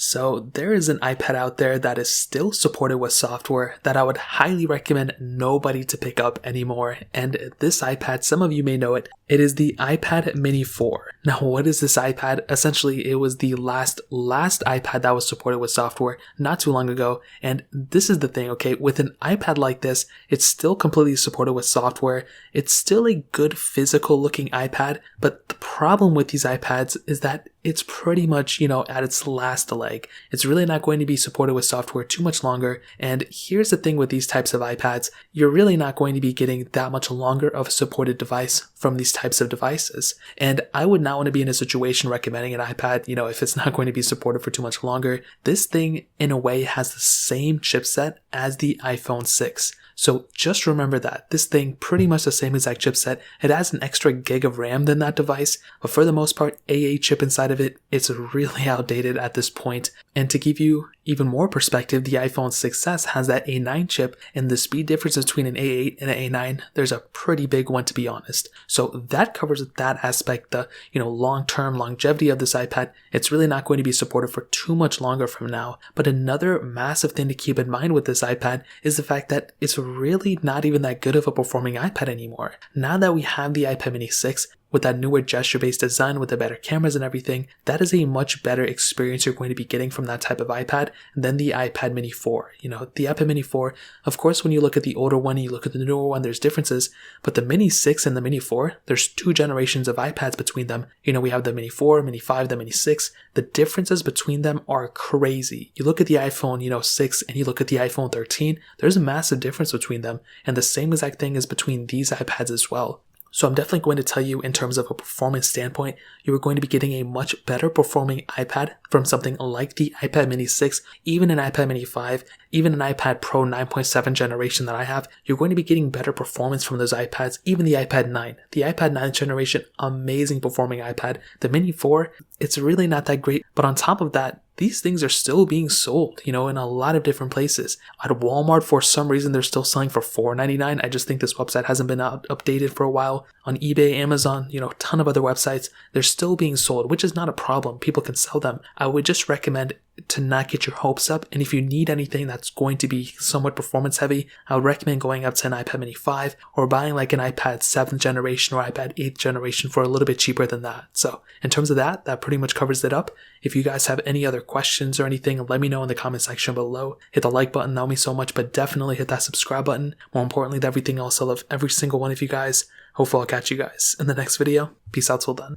So there is an iPad out there that is still supported with software that I would highly recommend nobody to pick up anymore. And this iPad, some of you may know it, it is the iPad mini 4. Now, what is this iPad? Essentially, it was the last iPad that was supported with software not too long ago. And this is the thing, okay, with an iPad like this, it's still completely supported with software. It's still a good physical looking iPad, but the problem with these iPads is that it's pretty much, at its last leg. It's really not going to be supported with software too much longer. And here's the thing with these types of iPads, you're really not going to be getting that much longer of a supported device from these types of devices. And I would not want to be in a situation recommending an iPad, if it's not going to be supported for too much longer. This thing, in a way, has the same chipset as the iPhone 6. So just remember that. This thing, pretty much the same exact chipset. It has an extra gig of RAM than that device, but for the most part, A8 chip inside of it, it's really outdated at this point. And to give you even more perspective, the iPhone 6s has that A9 chip, and the speed difference between an A8 and an A9, there's a pretty big one, to be honest. So that covers that aspect, the long-term longevity of this iPad. It's really not going to be supported for too much longer from now. But another massive thing to keep in mind with this iPad is the fact that it's really not even that good of a performing iPad anymore. Now that we have the iPad mini 6, with that newer gesture-based design with the better cameras and everything, that is a much better experience you're going to be getting from that type of iPad than the iPad mini 4. The iPad mini 4, of course, when you look at the older one and you look at the newer one, there's differences, but the mini 6 and the mini 4, there's 2 generations of iPads between them. We have the mini 4, mini 5, the mini 6. The differences between them are crazy. You look at the iPhone, 6 and you look at the iPhone 13, there's a massive difference between them, and the same exact thing is between these iPads as well. So I'm definitely going to tell you, in terms of a performance standpoint, you are going to be getting a much better performing iPad from something like the iPad mini 6, even an iPad mini 5, even an iPad Pro 9.7 generation that I have. You're going to be getting better performance from those iPads, even the iPad 9. The iPad 9 generation, amazing performing iPad. The mini 4, it's really not that great, but on top of that, these things are still being sold, in a lot of different places. At Walmart, for some reason, they're still selling for $4.99. I just think this website hasn't been updated for a while. On eBay, Amazon, a ton of other websites, they're still being sold, which is not a problem. People can sell them. I would just recommend to not get your hopes up. And if you need anything that's going to be somewhat performance heavy, I would recommend going up to an iPad mini 5 or buying like an iPad 7th generation or iPad 8th generation for a little bit cheaper than that. So in terms of that pretty much covers it up. If you guys have any other questions or anything, let me know in the comment section below. Hit the like button, that would mean so much, but definitely hit that subscribe button. More importantly than everything else, I love every single one of you guys. Hopefully I'll catch you guys in the next video. Peace out till then.